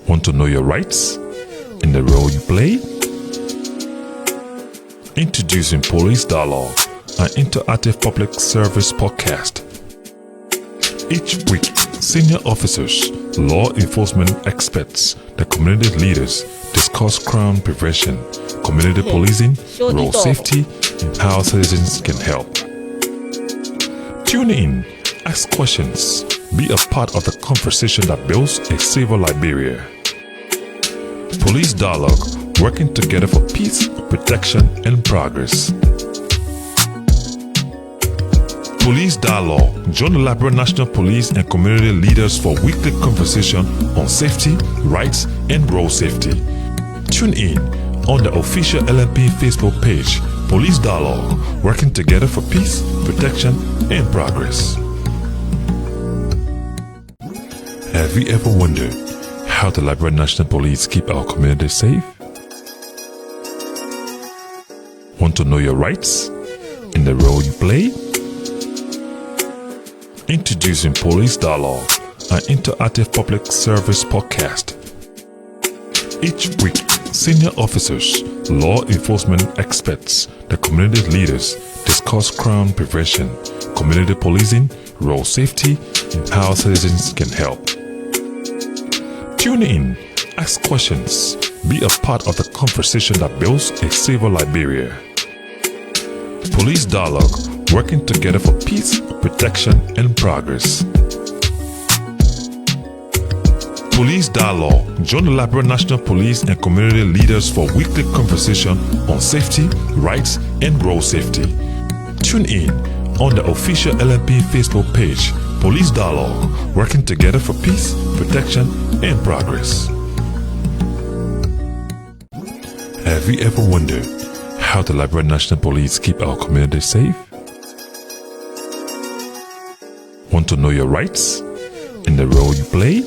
Want to know your rights and the role you play? Introducing Police Dialogue, an interactive public service podcast. Each week, senior officers, law enforcement experts, the community leaders discuss crime prevention, community policing, road safety, and how citizens can help. Tune in, ask questions, be a part of the conversation that builds a safer Liberia. Police Dialogue, working together for peace, protection, and progress. Police Dialogue, join the Liberian National Police and community leaders for weekly conversation on safety, rights, and road safety. Tune in on the official LNP Facebook page, Police Dialogue, working together for peace, protection, and progress. Have you ever wondered how the Liberian National Police keep our communities safe? Want to know your rights and the role you play? Introducing Police Dialogue, an interactive public service podcast. Each week, senior officers, law enforcement experts, the community leaders discuss crime prevention, community policing, road safety, and how citizens can help. Tune in, ask questions, be a part of the conversation that builds a safer Liberia. Police Dialogue, working together for peace, protection, and progress. Police Dialogue, join the Liberian National Police and community leaders for weekly conversation on safety, rights, and road safety. Tune in on the official LNP Facebook page, Police Dialogue, working together for peace, protection, and progress. Have you ever wondered how the Liberian National Police keep our communities safe? Want to know your rights and the role you play?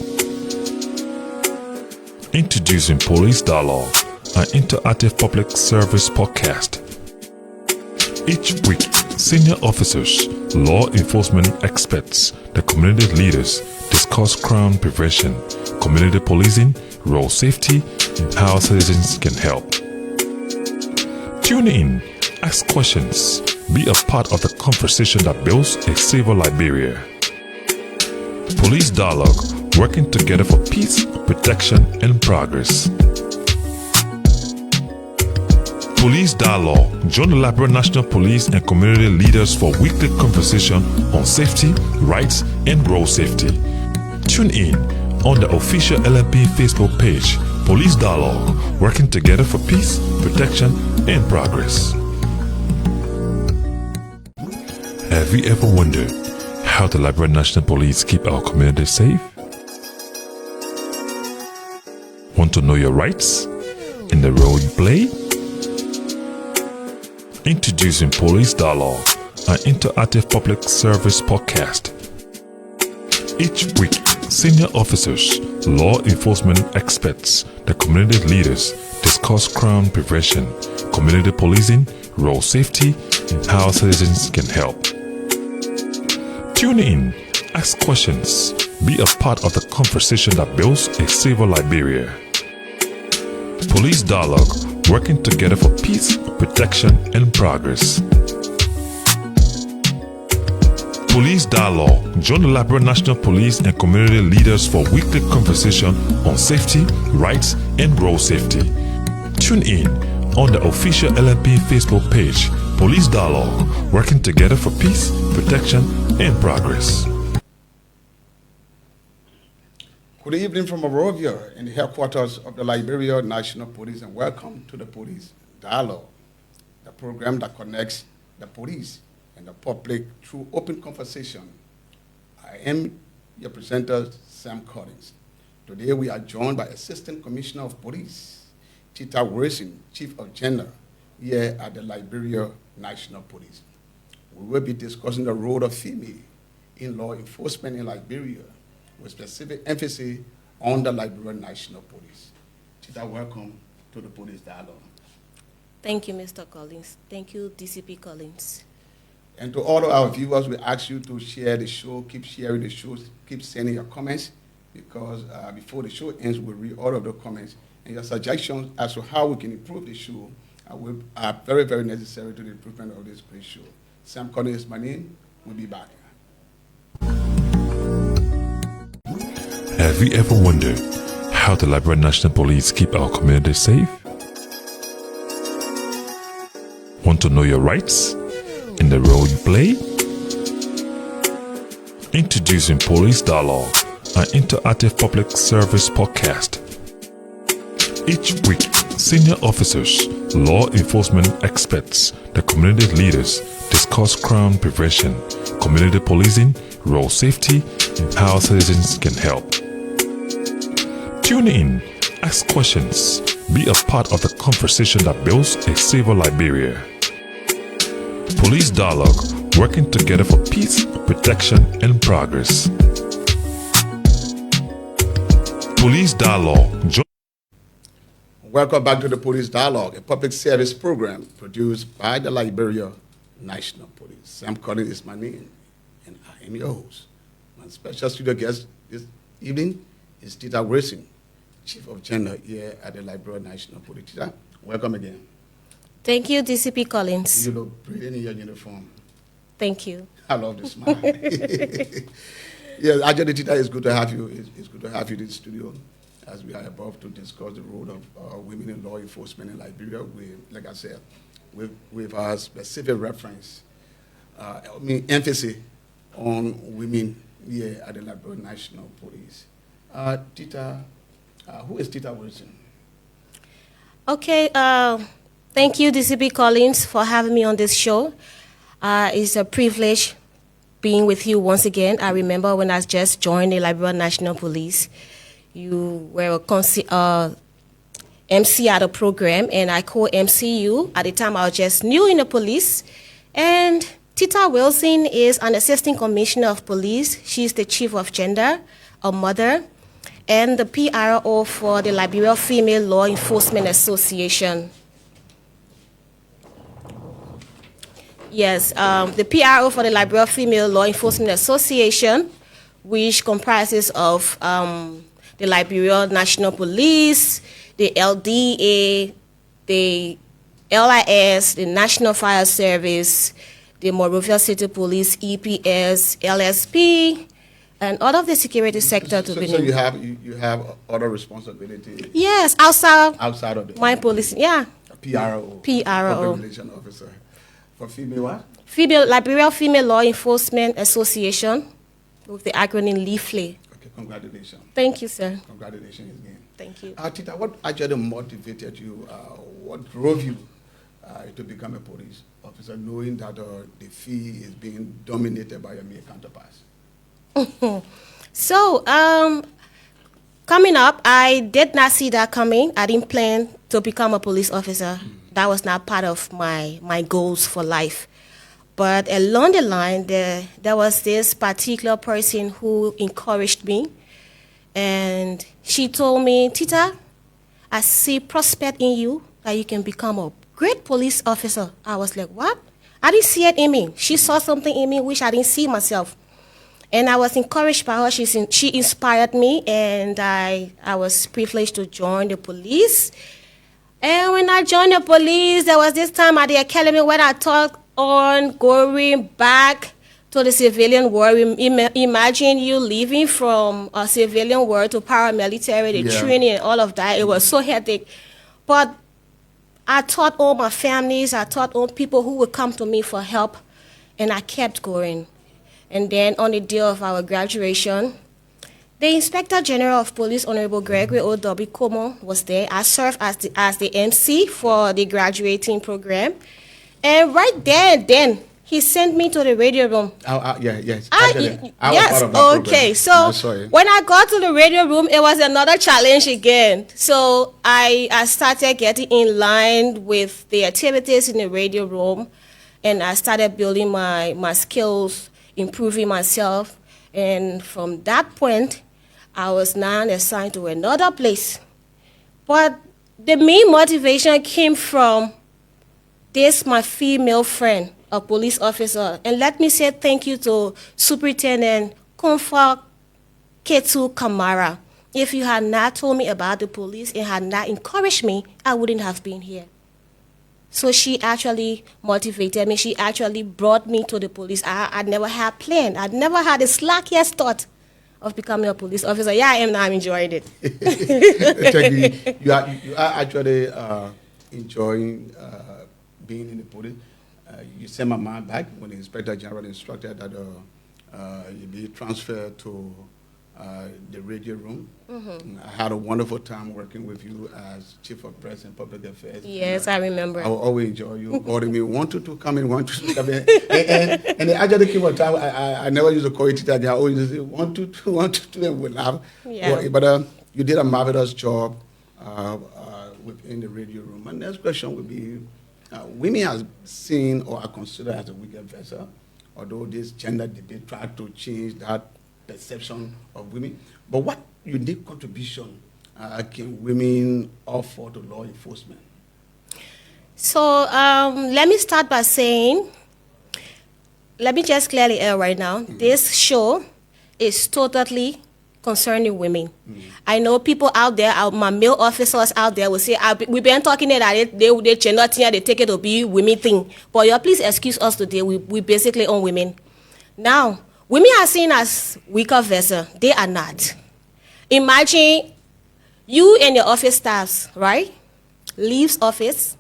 Introducing Police Dialogue, an interactive public service podcast. Each week, senior officers, law enforcement experts, the community leaders discuss crime prevention, community policing, road safety, and how citizens can help. Tune in, ask questions, be a part of the conversation that builds a safer Liberia. Police Dialogue, working together for peace, protection, and progress. Police Dialogue, join the Liberian National Police and community leaders for weekly conversation on safety, rights, and road safety. Tune in on the official LNP Facebook page, Police Dialogue, working together for peace, protection, and progress. Have you ever wondered how the Liberian National Police keep our communities safe? Want to know your rights and the role you play? Introducing Police Dialogue, an interactive public service podcast. Each week, senior officers, law enforcement experts, the community leaders discuss crime prevention, community policing, road safety, and how citizens can help. Tune in, ask questions, be a part of the conversation that builds a safer Liberia. Police Dialogue, working together for peace, protection, and progress. Police Dialogue, join the Liberian National Police and community leaders for weekly conversation on safety, rights, and road safety. Tune in on the official LNP Facebook page, Police Dialogue, working together for peace, protection, and progress. Good evening from Monrovia in the headquarters of the Liberia National Police, and welcome to the Police Dialogue, the program that connects the police and the public through open conversation. I am your presenter, Sam Collins. Today we are joined by Assistant Commissioner of Police, Tita Wilson, Chief of Gender, here at the Liberia National Police. We will be discussing the role of female in law enforcement in Liberia, with specific emphasis on the Liberian National Police. Tita, welcome to the Police Dialogue. Thank you, Mr. Collins. Thank you, DCP Collins. And to all of our viewers, we ask you to share the show, keep sharing the show, keep sending your comments, because before the show ends, we'll read all of the comments and your suggestions as to how we can improve the show are very, very necessary to the improvement of this great show. Sam Collins is my name. We'll be back. Have you ever wondered how the Liberian National Police keep our community safe? Want to know your rights and the role you play? Introducing Police Dialogue, an interactive public service podcast. Each week, senior officers, law enforcement experts, the community leaders discuss crime prevention, community policing, road safety, and how citizens can help. Tune in, ask questions, be a part of the conversation that builds a safer Liberia. Police Dialogue, working together for peace, protection, and progress. Police Dialogue. Welcome back to the Police Dialogue, a public service program produced by the Liberia National Police. Sam Collins is my name, and I am your host. My special studio guest this evening is Tita Wilson, Chief of Gender here at the Liberia National Police. Tita, welcome again. Thank you, DCP Collins. You look brilliant in your uniform. Thank you. I love the smile. Yes, actually, Tita, it's good to have you. It's good to have you in the studio as we are about to discuss the role of women in law enforcement in Liberia. Like I said, with our specific reference, emphasis on women here at the Liberia National Police. Tita, who is Tita Wilson? Okay, thank you, DCP Collins, for having me on this show. It's a privilege being with you once again. I remember when I just joined the Liberia National Police, you were a MC at a program, and I co-MC you. At the time, I was just new in the police. And Tita Wilson is an assistant commissioner of police. She's the chief of gender, a mother, and the PRO for the Liberia Female Law Enforcement Association. Yes, the PRO for the Liberia Female Law Enforcement Association, which comprises of the Liberia National Police, the LDA, the LIS, the National Fire Service, the Monrovia City Police, EPS, LSP, and all of the security sector to be named. So you have other responsibilities? Yes, outside of the my police, yeah. PRO. PRO. Public Relations Officer. For female what? Liberia Female Law Enforcement Association, with the acronym LIFLE. Okay, congratulations. Thank you, sir. Congratulations again. Thank you. Tita, what actually motivated you, what drove you to become a police officer, knowing that the fee is being dominated by your male counterparts? So, coming up, I did not see that coming. I didn't plan to become a police officer. That was not part of my goals for life. But along the line, there was this particular person who encouraged me. And she told me, Tita, I see prospect in you that you can become a great police officer. I was like, what? I didn't see it in me. She saw something in me which I didn't see myself. And I was encouraged by her. She inspired me, and I was privileged to join the police. And when I joined the police, there was this time at the academy when I thought on going back to the civilian world. Imagine you leaving from a civilian world to paramilitary, the training and all of that. It was so hectic. But I taught all my families, I taught all people who would come to me for help, and I kept going. And then on the day of our graduation, the Inspector General of Police, Honorable Gregory O.W. Como, was there. I served as the MC for the graduating program. And right there and then, he sent me to the radio room. Yes. Yes, okay. So when I got to the radio room, it was another challenge again. So I started getting in line with the activities in the radio room, and I started building my skills, improving myself. And from that point, I was now assigned to another place. But the main motivation came from this, my female friend, a police officer. And let me say thank you to Superintendent Comfort Ketu Kamara. If you had not told me about the police and had not encouraged me, I wouldn't have been here. So she actually motivated me. She actually brought me to the police. I never had planned. I never had the slightest thought of becoming a police officer. Yeah, I am now. I'm enjoying it. you are actually enjoying being in the police. You sent my man back when the Inspector General instructed that you be transferred to the radio room. I had a wonderful time working with you as Chief of Press and Public Affairs. Yes, I remember. I will always enjoy you. Calling me, want to come in, want to come in. and I actually keep on time. I never used to call it that. I always say, want to, and we laugh. Yeah. But you did a marvelous job within the radio room. My next question would be, women are seen or are considered as a weaker vessel, although this gender debate tried to change that perception of women. But what unique contribution can women offer to law enforcement? So let me start by saying, let me just clearly air right now, this show is totally concerning women. I know people out there, my male officers out there will say, we've been talking that they change nothing, they take it to be women thing. But you please excuse us today, we basically own women. Now, women are seen as weaker vessel. They are not. Imagine you and your office staffs, right? Leaves office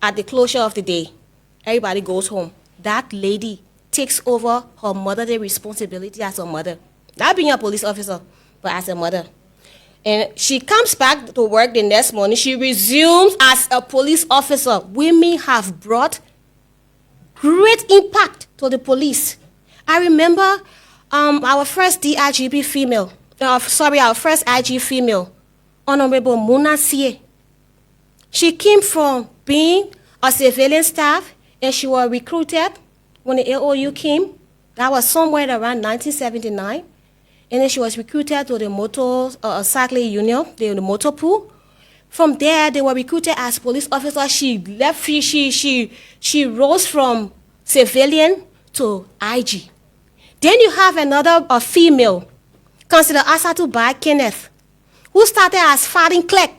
at the closure of the day. Everybody goes home. That lady takes over her motherly responsibility as a mother. Not being a police officer, but as a mother. And she comes back to work the next morning. She resumes as a police officer. Women have brought great impact to the police. I remember our first DIGP female, our first IG female, Honorable Muna Sie. She came from being a civilian staff, and she was recruited when the AOU came. That was somewhere around 1979. And then she was recruited to the motor cycling union, the motor pool. From there, they were recruited as police officers. She left. She rose from civilian to IG. Then you have another female, considered Asatu Bai Kenneth, who started as fighting clerk,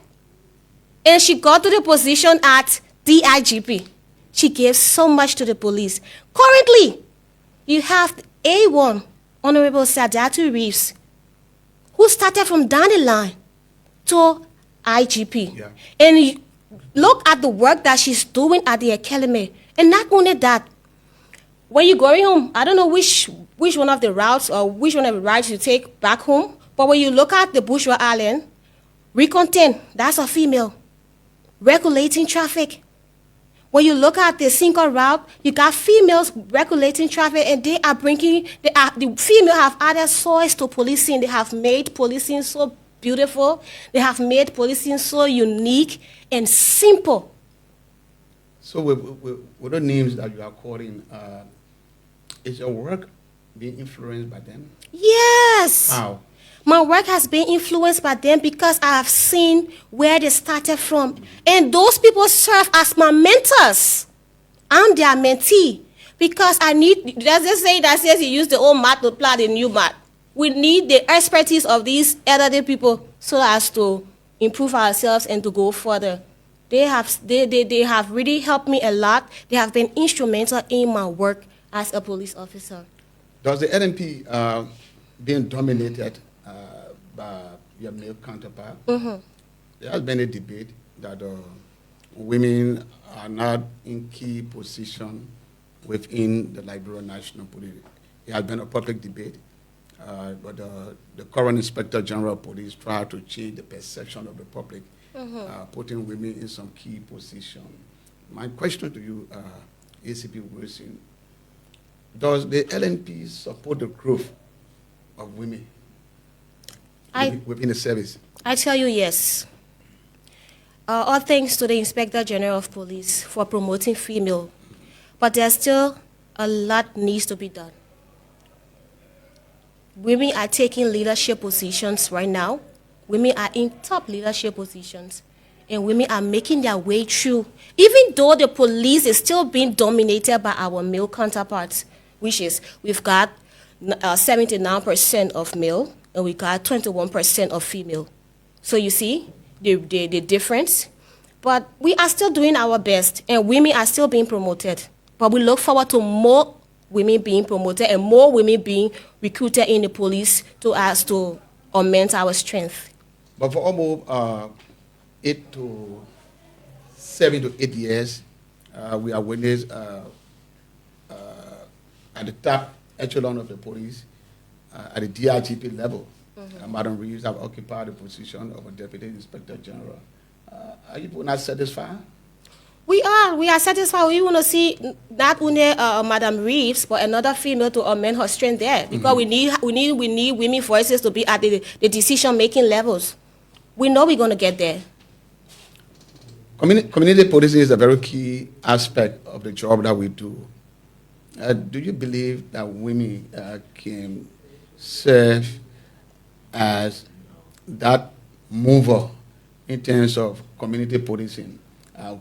and she got to the position at DIGP. She gave so much to the police. Currently, you have A1, Honorable Sadatu Reeves, who started from down the line to IGP. Yeah. And you look at the work that she's doing at the academy. And not only that, when you're going home, I don't know which one of the routes or which one of the rides you take back home, but when you look at the Bushra Island, Recontain, that's a female, regulating traffic. When you look at the Cinco route, you got females regulating traffic, and they are bringing, the female have added source to policing. They have made policing so beautiful. They have made policing so unique and simple. So with the names that you are calling, is your work being influenced by them? Yes. How? My work has been influenced by them because I have seen where they started from. And those people serve as my mentors. I'm their mentee. Because I need, does it say that says you use the old mat to plant the new mat? We need the expertise of these elderly people so as to improve ourselves and to go further. They have really helped me a lot. They have been instrumental in my work as a police officer. Does the LNP being dominated by your male counterpart? Mm-hmm. There has been a debate that women are not in key position within the Liberian National Police. It has been a public debate, but the current Inspector General of Police tried to change the perception of the public, putting women in some key position. My question to you, ACP Wilson, does the LNP support the growth of women within the service? I tell you yes. All thanks to the Inspector General of Police for promoting female. But there's still a lot needs to be done. Women are taking leadership positions right now. Women are in top leadership positions. And women are making their way through. Even though the police is still being dominated by our male counterparts, which is we've got 79% of male, and we got 21% of female. So you see the difference. But we are still doing our best, and women are still being promoted. But we look forward to more women being promoted and more women being recruited in the police to augment our strength. But for almost 7 to 8 years, we are witness at the top echelon of the police, at the DIGP level. Madam Reeves have occupied the position of a Deputy Inspector General. Are you not satisfied? We are satisfied. We want to see not only Madam Reeves, but another female to augment her strength there, because we need women voices to be at the decision-making levels. We know we're going to get there. Community policing is a very key aspect of the job that we do. Do you believe that women can serve as that mover in terms of community policing,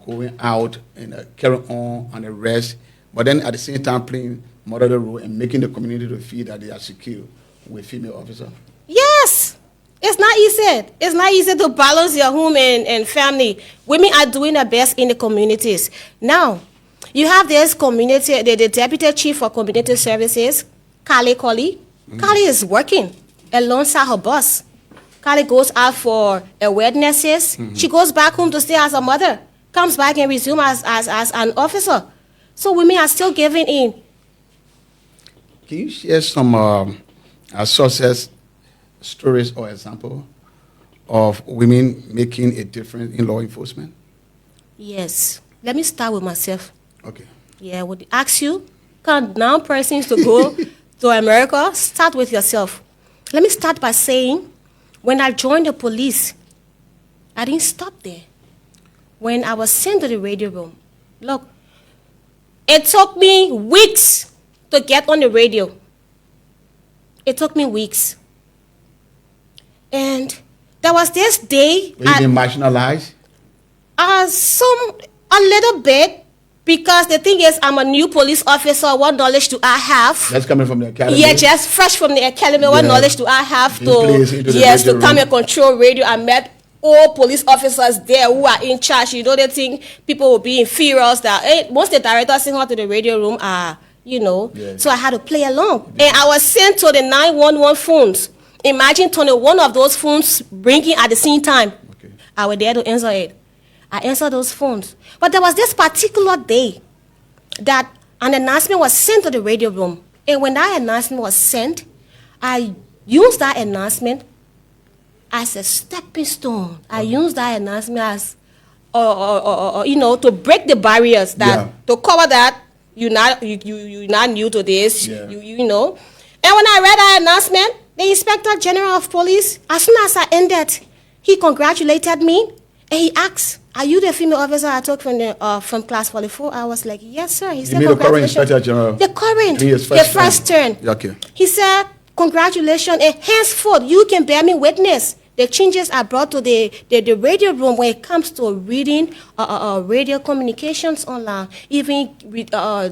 going out and carrying on arrest, but then at the same time playing moderate role and making the community to feel that they are secure with female officers? Yes. It's not easy. It's not easy to balance your home and family. Women are doing their best in the communities. Now, you have this community, the Deputy Chief for Community Services, Kali Colley. Kali is working alongside her boss. Kali goes out for awarenesses. She goes back home to stay as a mother, comes back and resume as an officer. So women are still giving in. Can you share some success stories or example of women making a difference in law enforcement? Yes. Let me start with myself. Okay. Yeah, would ask you, can now persons to go to America? Start with yourself. Let me start by saying, when I joined the police, I didn't stop there. When I was sent to the radio room, look, it took me weeks to get on the radio. It took me weeks. And there was this day. Were you being marginalized? A little bit, because the thing is, I'm a new police officer. What knowledge do I have? That's coming from the academy. Yeah, just fresh from the academy. What knowledge do I have to come and control radio? I met all police officers there who are in charge. You know, they think people will be inferior. That most of the directors sing out to the radio room are, So I had to play along. And I was sent to the 911 phones. Imagine 21 of those phones ringing at the same time. Okay. I was there to answer it. I answered those phones. But there was this particular day that an announcement was sent to the radio room. And when that announcement was sent, I used that announcement as a stepping stone. I used that announcement as, to break the barriers, to cover that you're not new to this, And when I read that announcement, the Inspector General of Police, as soon as I ended, he congratulated me and he asked, "Are you the female officer I took from class 44?" I was like, "Yes, sir." He said, "The current Inspector General?" The current, the first turn. Okay. He said, "Congratulations, and henceforth you can bear me witness the changes I brought to the radio room when it comes to reading radio communications online, even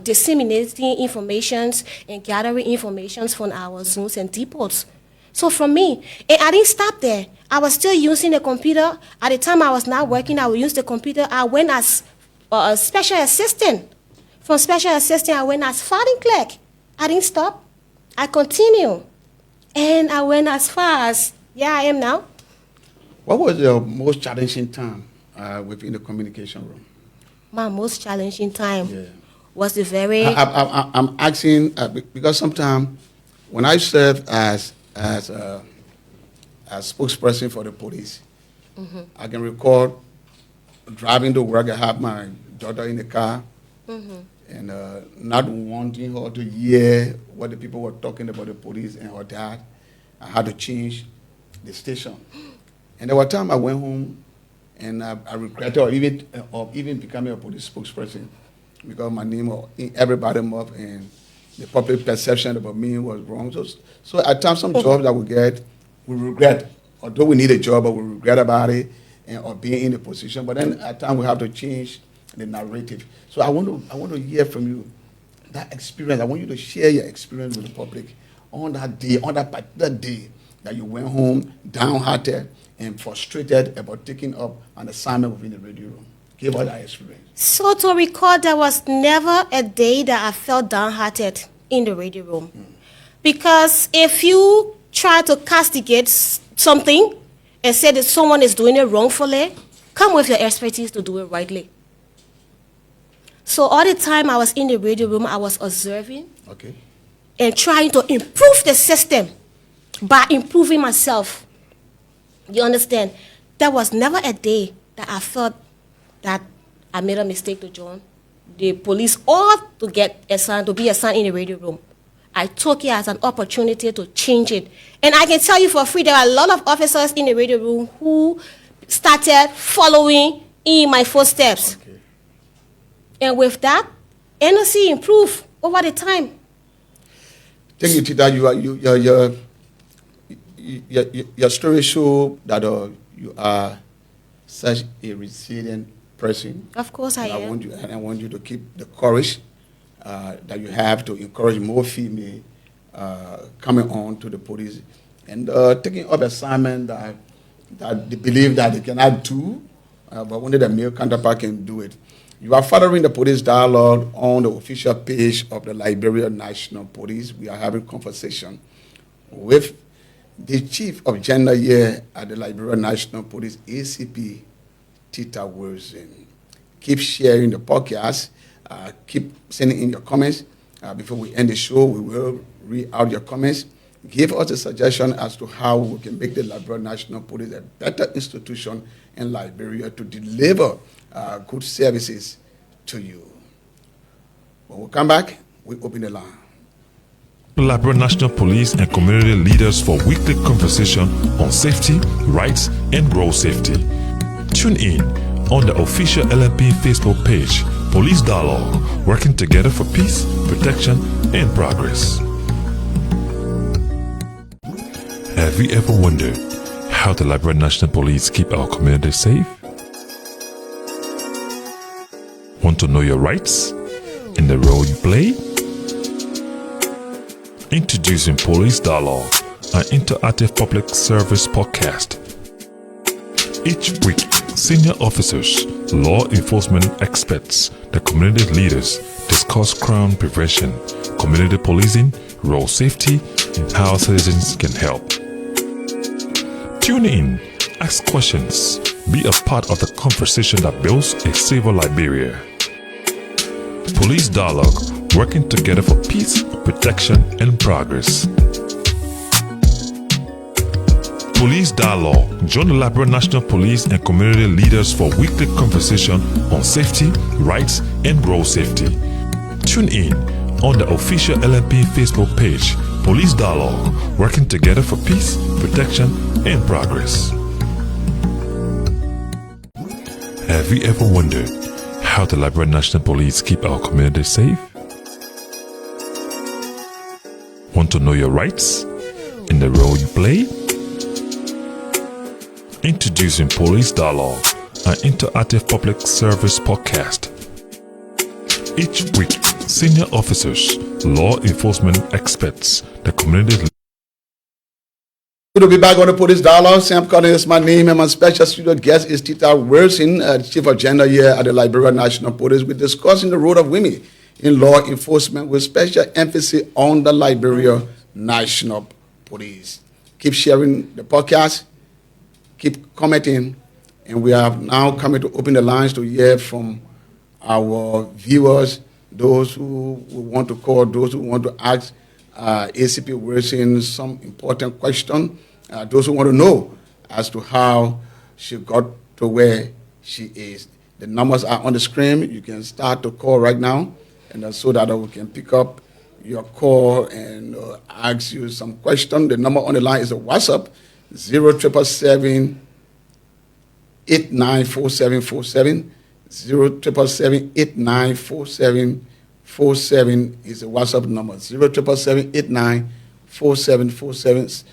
disseminating informations and gathering informations from our Zooms and depots." So from me, and I didn't stop there. I was still using the computer. At the time I was not working, I would use the computer. I went as a special assistant. From special assistant, I went as filing clerk. I didn't stop. I continued. And I went as far as, I am now. What was your most challenging time within the communication room? My most challenging time was the very... I'm asking, because sometimes when I serve as a spokesperson for the police, I can recall driving to work. I had my daughter in the car, and not wanting her to hear what the people were talking about the police and her dad. I had to change the station. And there were times I went home and I regretted or even becoming a police spokesperson, because my name was in everybody's mouth and the public perception about me was wrong. So at times some jobs that we get, we regret. Although we need a job, but we regret about it or being in a position. But then at times we have to change the narrative. So I want to hear from you that experience. I want you to share your experience with the public on that day, on that particular day, that you went home downhearted and frustrated about taking up an assignment within the radio room? Give us that experience. So to recall, there was never a day that I felt downhearted in the radio room. Because if you try to castigate something and say that someone is doing it wrongfully, come with your expertise to do it rightly. So all the time I was in the radio room, I was observing and trying to improve the system by improving myself. You understand? There was never a day that I felt that I made a mistake to join the police or to get assigned, to be assigned in the radio room. I took it as an opportunity to change it. And I can tell you for free, there are a lot of officers in the radio room who started following in my footsteps. And with that, NOC improved over the time. Thank you, Tita. Your story shows that you are such a resilient person. Of course I am. I want you to keep the courage that you have to encourage more female coming on to the police and taking up assignment that they believe that they cannot do, but only the male counterpart can do it. You are following the police dialogue on the official page of the Liberia National Police. We are having conversation with the Chief of Gender here at the Liberia National Police, ACP Tita Wilson. Keep sharing the podcast. Keep sending in your comments. Before we end the show, we will read out your comments. Give us a suggestion as to how we can make the Liberia National Police a better institution in Liberia to deliver good services to you. When we come back, we open the line. Liberia National Police and community leaders for weekly conversation on safety, rights, and road safety. Tune in on the official LMP Facebook page, Police Dialogue, working together for peace, protection, and progress. Have you ever wondered how the Liberia National Police keep our community safe? Want to know your rights and the role you play? Introducing Police Dialogue, an interactive public service podcast. Each week, senior officers, law enforcement experts, the community leaders discuss crime prevention, community policing, road safety, and how citizens can help. Tune in, ask questions, be a part of the conversation that builds a safer Liberia. Police Dialogue, working together for peace, protection, and progress. Police Dialogue. Join the Liberia National Police and community leaders for weekly conversation on safety, rights, and road safety. Tune in on the official LMP Facebook page, Police Dialogue, working together for peace, protection, and progress. Have you ever wondered how the Liberia National Police keep our community safe? Want to know your rights and the role you play? Introducing Police Dialogue, an interactive public service podcast. Each week, senior officers, law enforcement experts, the community. Good to be back on the Police Dialogue. Sam Collins is my name, and my special studio guest is Tita Wilson, Chief of Gender here at the Liberia National Police. We're discussing the role of women in law enforcement with special emphasis on the Liberia National Police. Keep sharing the podcast. Keep commenting, and we are now coming to open the lines to hear from our viewers, those who want to call, those who want to ask ACP Wilson some important question, those who want to know as to how she got to where she is. The numbers are on the screen. You can start to call right now, and so that we can pick up your call and ask you some question. The number on the line is a WhatsApp, 0777 894747. 0777 894747 is a WhatsApp number. 0777 894747.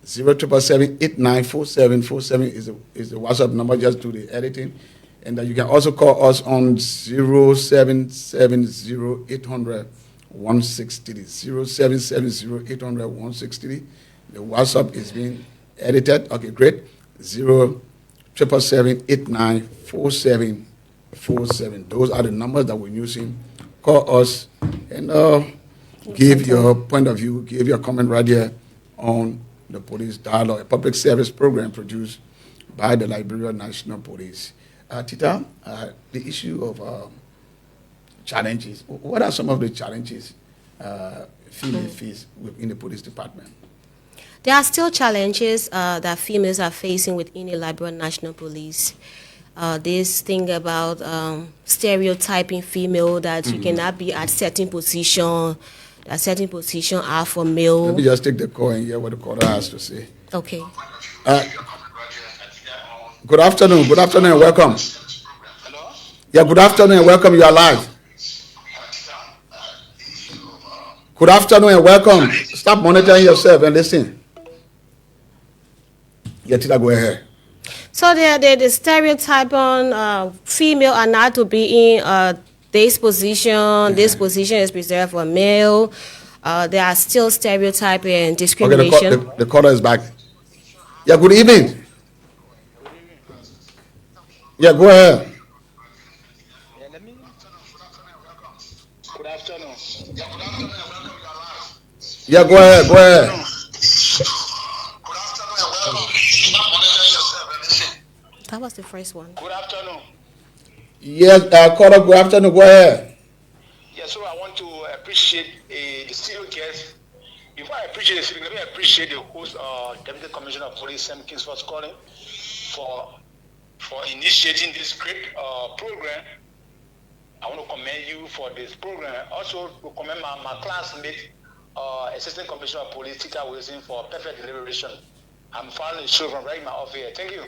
0777 894747 is the WhatsApp number. Just do the editing. And you can also call us on 0770 800 800-1630. 0770-800-1630. The WhatsApp is being edited. Okay, great. 077-894747. Those are the numbers that we're using. Call us and give your point of view, give your comment right here on the Police Dialogue, a public service program produced by the Liberia National Police. Tita, the issue of challenges. What are some of the challenges females face within the police department? There are still challenges that females are facing within the Liberia National Police. This thing about stereotyping female, that you cannot be at certain position, that certain position are for male. Let me just take the call and hear what the caller has to say. Okay. Good afternoon and welcome. Hello? Yeah, good afternoon and welcome. You are live. Good afternoon and welcome. Stop monitoring yourself and listen. Yeah, Tita, go ahead. So the stereotype on female are not to be in this position. This position is reserved for male. There are still stereotype and discrimination. Okay, the caller is back. Yeah, good evening. Yeah, go ahead. Good afternoon. Yeah, go ahead. That was the first one. Good afternoon. Yes, caller, good afternoon. Go ahead. Yeah, so I want to appreciate the studio guest. Before I appreciate the studio, let me appreciate the host, Deputy Commissioner of Police, Sam Kingsford calling for initiating this great program. I want to commend you for this program. Also, to commend my classmate, Assistant Commissioner of Police, Tita Wilson, for perfect deliberation. I'm following the show from right in my office here. Thank you.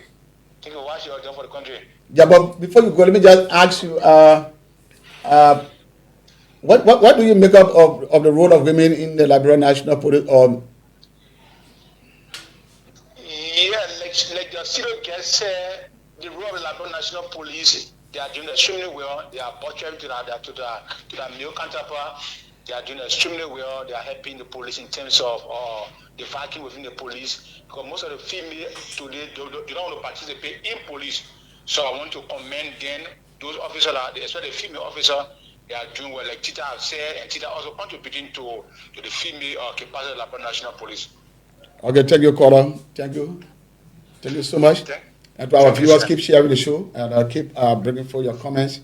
Thank you for what you have done for the country. Yeah, but before you go, let me just ask you, what do you make up of the role of women in the Liberia National Police? Yeah, like the studio guest said, the role of the Liberia National Police, they are doing extremely well. They are butchering to the male counterpart. They are doing extremely well. They are helping the police in terms of the fighting within the police. Because most of the females today they don't want to participate in police. So I want to commend them, those officers, especially the female officer. They are doing well, like Tita has said, and Tita also contributing to the female capacity of the Liberia National Police. Okay, thank you, caller. Thank you so much. And to our viewers, keep sharing the show and keep bringing forward your comments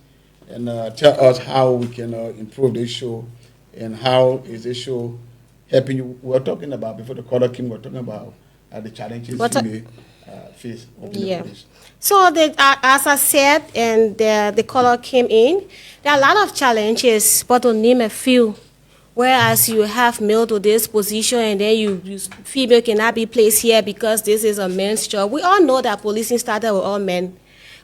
and tell us how we can improve this show and how is this show helping you. We were talking about, before the caller came, we were talking about the challenges you may face. Yeah. So as I said, and the caller came in, there are a lot of challenges, but to name a few. Whereas you have male to this position and then you female cannot be placed here because this is a man's job. We all know that policing started with all men.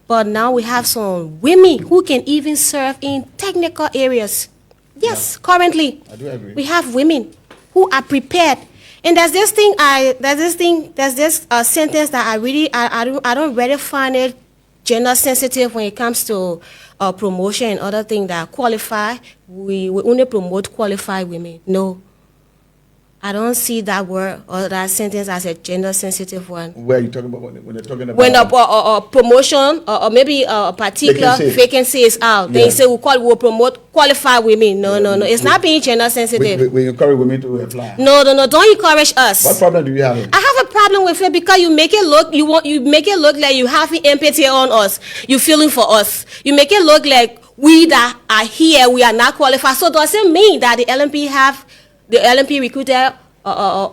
But now we have some women who can even serve in technical areas. Yes, currently. I do agree. We have women who are prepared. And there's this sentence that I don't really find it gender sensitive when it comes to promotion and other things that qualify. We only promote qualified women. No. I don't see that word or that sentence as a gender sensitive one. Where are you talking about when they're talking about? When a promotion or maybe a particular vacancy is out, then you say we'll promote qualified women. No. It's not being gender sensitive. We encourage women to apply. No. Don't encourage us. What problem do you have? I have a problem with it because you make it look like you have empathy on us. You feeling for us. You make it look like we that are here, we are not qualified. So does it mean that the LMP recruited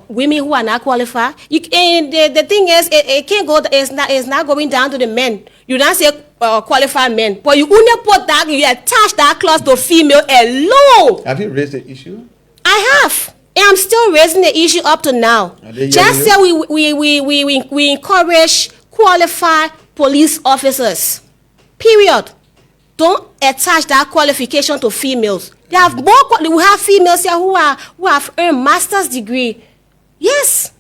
women who are not qualified? And the thing is, it can't go. It's not going down to the men. You don't say qualified men, but you only put that, you attach that clause to female alone. Have you raised the issue? I have, and I'm still raising the issue up to now. Just say we encourage qualified police officers. Period. Don't attach that qualification to females. We have females here who have earned master's degree. Yes.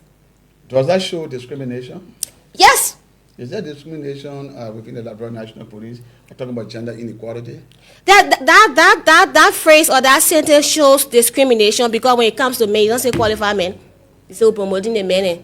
Does that show discrimination? Yes. Is there discrimination within the Liberia National Police? I'm talking about gender inequality. That phrase or that sentence shows discrimination, because when it comes to men, you don't say qualified men. You say we're promoting the men.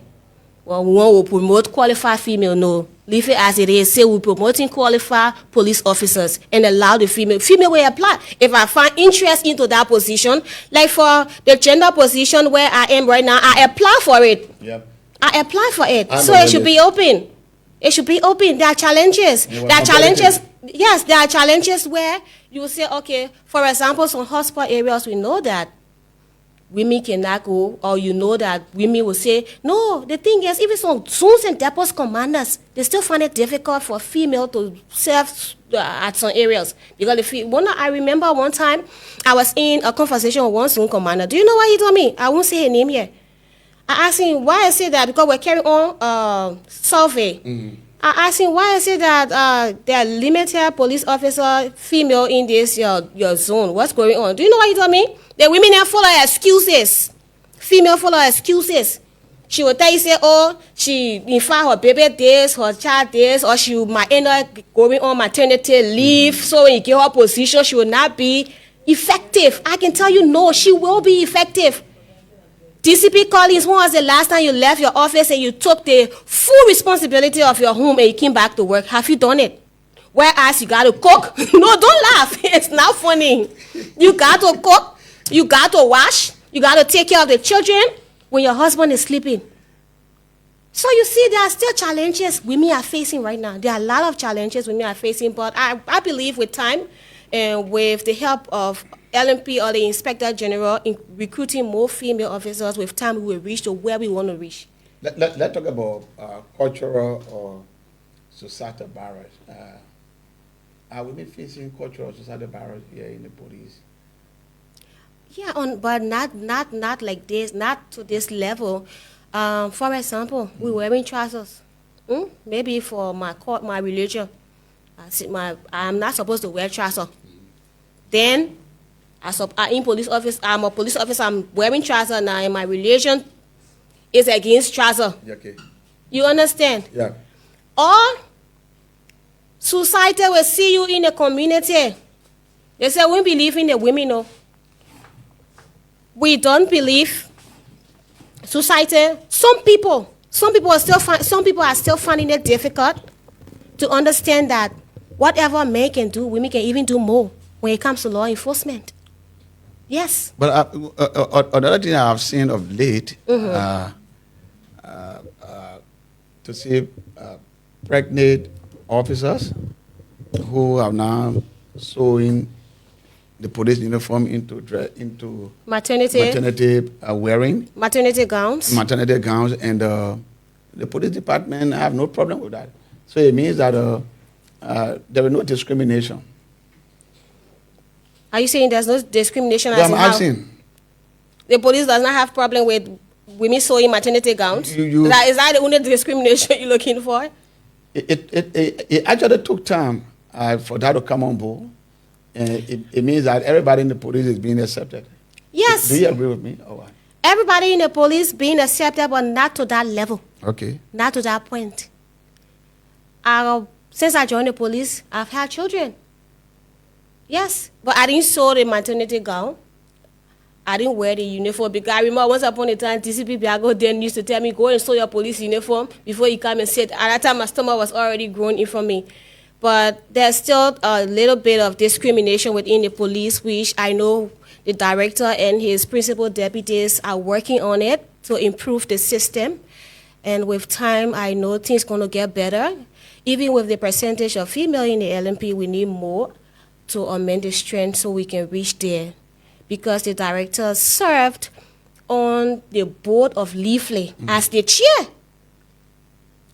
Well, we want to promote qualified female. No, leave it as it is. Say we're promoting qualified police officers and allow the female. Female will apply. If I find interest into that position, like for the gender position where I am right now, I apply for it. Yep. I apply for it. So it should be open. It should be open. There are challenges. There are challenges. Yes, there are challenges where you will say, okay, for example, some hotspot areas, we know that women cannot go, or you know that women will say, no, the thing is, even some zones and depots commanders, they still find it difficult for female to serve at some areas. Because I remember one time, I was in a conversation with one zone commander. Do you know what he told me? I won't say her name here. I asked him, why I say that? Because we're carrying on survey. Mm-hmm. I asked him, why I say that there are limited police officer female in this your zone. What's going on? Do you know what he told me? The women are full of excuses. Female full of excuses. She will tell you, say, oh, she, in fact, her baby this, her child this, or she might end up going on maternity leave. Mm-hmm. So when you give her position, she will not be effective. I can tell you, no, she will be effective. DCP Collins, when was the last time you left your office and you took the full responsibility of your home and you came back to work? Have you done it? Whereas you got to cook. No, don't laugh. It's not funny. You got to cook. You got to wash. You got to take care of the children when your husband is sleeping. So you see, there are still challenges women are facing right now. There are a lot of challenges women are facing, but I believe with time and with the help of LMP or the Inspector General in recruiting more female officers, with time we will reach to where we want to reach. Let's talk about cultural or societal barriers. Are women facing cultural or societal barriers here in the police? Yeah, but not like this, not to this level. For example, we wearing trousers. Maybe for my religion, I'm not supposed to wear trousers. Then, in police office, I'm a police officer. I'm wearing trousers now. In my religion, is against trousers. Okay. You understand? Yeah. Or society will see you in the community. They say we believe in the women. No. We don't believe. Society. Some people are still finding it difficult to understand that whatever men can do, women can even do more when it comes to law enforcement. Yes. But another thing I've seen of late, to see pregnant officers who are now sewing the police uniform into maternity wearing. Maternity gowns. Maternity gowns, and the police department have no problem with that. So it means that there is no discrimination. Are you saying there's no discrimination? I'm asking. The police does not have problem with women sewing maternity gowns? Is that the only discrimination you're looking for? It actually took time for that to come on board. And it means that everybody in the police is being accepted. Yes. Do you agree with me? Or what? Everybody in the police being accepted, but not to that level. Okay. Not to that point. Since I joined the police, I've had children. Yes, but I didn't sew the maternity gown. I didn't wear the uniform, because I remember once upon a time, DCP Biago then used to tell me, go and sew your police uniform before you come and sit. At that time, my stomach was already grown in from me. But there's still a little bit of discrimination within the police, which I know the director and his principal deputies are working on it to improve the system. And with time, I know things are going to get better. Even with the percentage of female in the LMP, we need more to amend the strength so we can reach there. Because the director served on the board of Leaflet as the chair.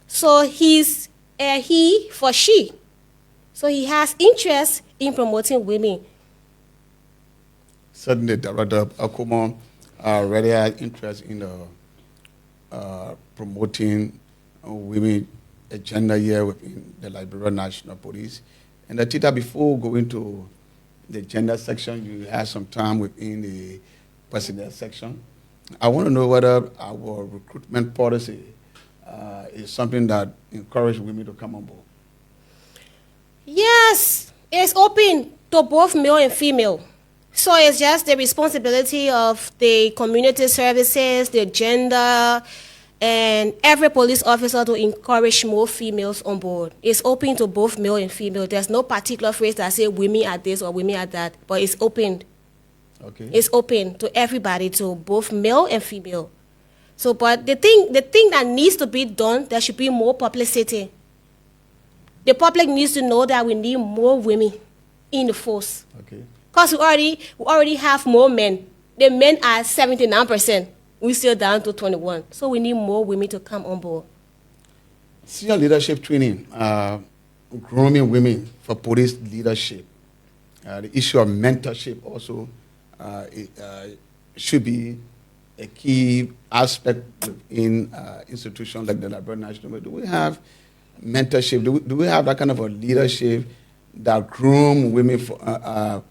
So he's a he for she. So he has interest in promoting women. Certainly, Director Akumo already has interest in promoting women agenda here within the Liberia National Police. And Tita, before going to the gender section, you had some time within the personnel section. I want to know whether our recruitment policy is something that encourages women to come on board? Yes, it's open to both male and female. So it's just the responsibility of the community services, the gender, and every police officer to encourage more females on board. It's open to both male and female. There's no particular phrase that say women are this or women are that, but it's open. Okay. It's open to everybody, to both male and female. So, but the thing that needs to be done, there should be more publicity. The public needs to know that we need more women in the force. Okay. Because we already have more men. The men are 79%. We're still down to 21. So we need more women to come on board. Senior leadership training, grooming women for police leadership. The issue of mentorship also should be a key aspect in institutions like the Liberian National. Do we have mentorship? Do we have that kind of a leadership that groom women for, are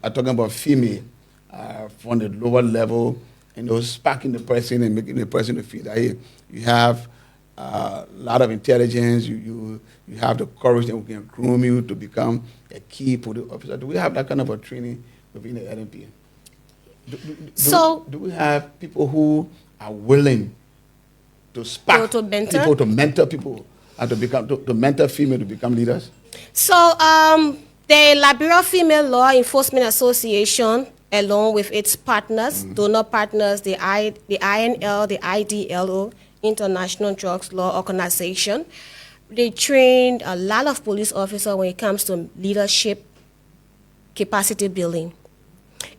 talking about female from the lower level, sparking the person and making the person feel that, hey, you have a lot of intelligence, you have the courage, and we can groom you to become a key police officer. Do we have that kind of a training within the LNP? Do we have people who are willing to spark to mentor? people, to mentor people, and to mentor female to become leaders? So the Liberia Female Law Enforcement Association, along with its partners, donor partners, the INL, the IDLO, International Drugs Law Organization, they trained a lot of police officers when it comes to leadership capacity building.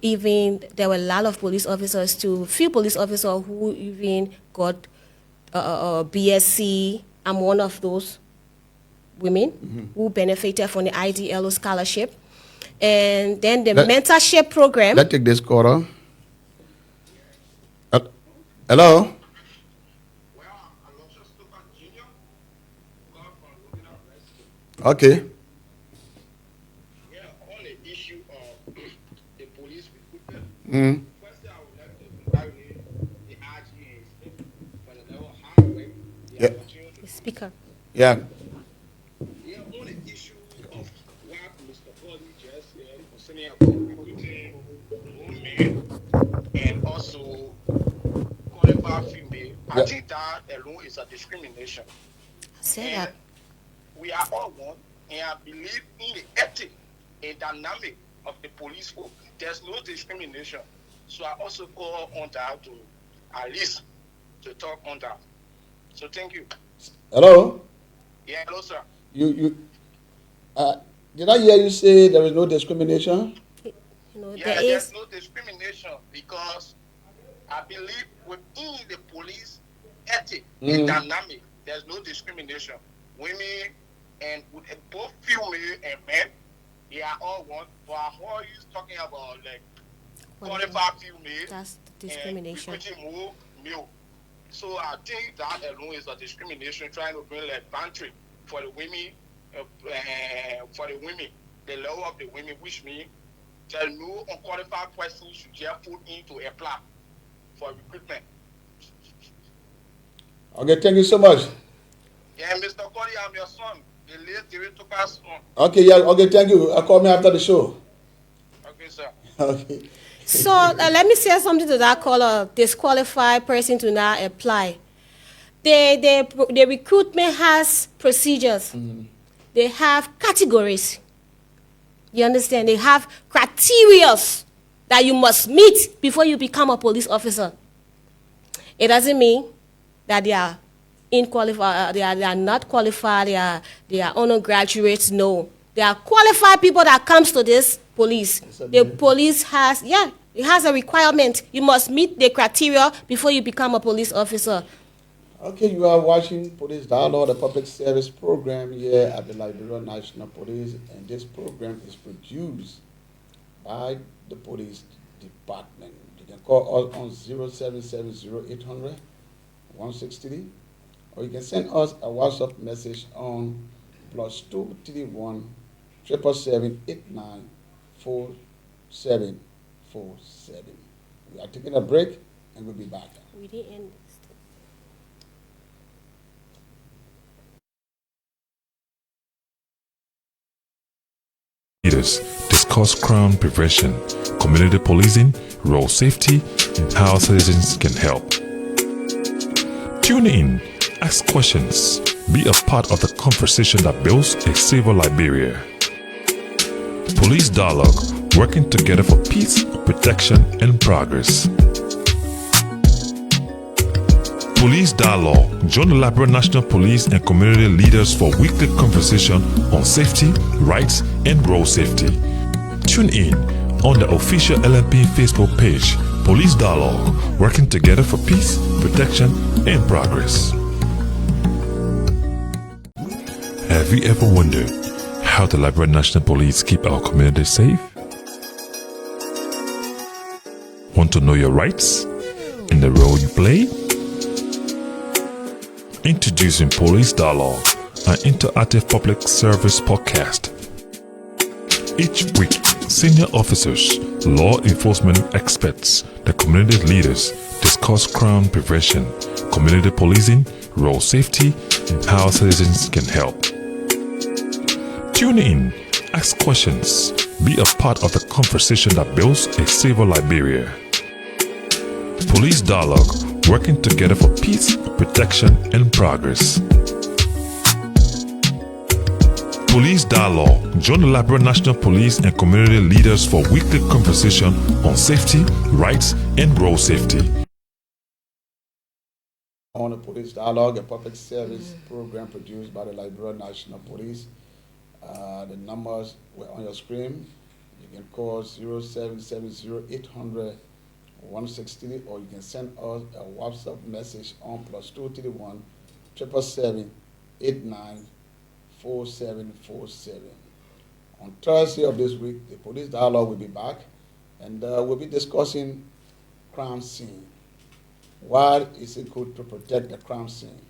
Even there were a lot of police officers few police officers who even got BSc. I'm one of those women who benefited from the IDLO scholarship. And then the mentorship program. Let's take this caller. Hello? Okay. Yeah, on the issue of the police recruitment. First, I would like to congratulate the RGA for the level of hard work they are continuing to do. Speaker. Yeah. Yeah, on the issue of what Mr. Body just said concerning about recruiting women and also qualified female, I think that alone is a discrimination. I said that. We are all one, and I believe in the ethic and dynamic of the police force. There's no discrimination. So I also call on that to at least to talk on that. So thank you. Hello? Yeah, hello, sir. Did I hear you say there is no discrimination? There's no discrimination because I believe within the police ethic and dynamic, there's no discrimination. Women and both female and men, they are all one. But I'm always talking about like qualified female. That's the discrimination. And recruiting more male. So I think that alone is a discrimination, trying to bring like boundary for the women, the law of the women, which means that no unqualified person should just put in to apply for recruitment. Okay, thank you so much. Yeah, Mr. Cody, I'm your son. The late David took us on. Okay, yeah, okay, thank you. Call me after the show. Okay, sir. Okay. So let me say something to that caller. Disqualified person to now apply. The recruitment has procedures. They have categories. You understand? They have criteria that you must meet before you become a police officer. It doesn't mean that they are they are not qualified, they are undergraduates. No. They are qualified people that comes to this police. The police has, it has a requirement. You must meet the criteria before you become a police officer. Okay, you are watching Police Dialogue, the public service program here at the Liberian National Police, and this program is produced by the police department. You can call us on 0770-800-1633, or you can send us a WhatsApp message on +231 777 894747. We are taking a break, and we'll be back. We didn't end this. leaders discuss crime prevention, community policing, road safety, and how citizens can help. Tune in, ask questions, be a part of the conversation that builds a safer Liberia. Police Dialogue, working together for peace, protection, and progress. Police Dialogue. Join the Liberian National Police and community leaders for weekly conversation on safety, rights, and road safety. Tune in on the official LMP Facebook page, Police Dialogue, working together for peace, protection, and progress. Have you ever wondered how the Liberian National Police keep our communities safe? Want to know your rights and the role you play? Introducing Police Dialogue, an interactive public service podcast. Each week, senior officers, law enforcement experts, the community leaders discuss crime prevention, community policing, road safety, and how citizens can help. Tune in, ask questions, be a part of the conversation that builds a safer Liberia. Police Dialogue, working together for peace, protection, and progress. Police Dialogue. Join the Liberian National Police and community leaders for weekly conversation on safety, rights, and road safety. On the Police Dialogue, a public service program produced by the Liberian National Police. The numbers were on your screen. You can call 0770-800-1630, or you can send us a WhatsApp message on +231 777 894747. On Thursday of this week, the Police Dialogue will be back, and we'll be discussing crime scene. Why is it good to protect the crime scene?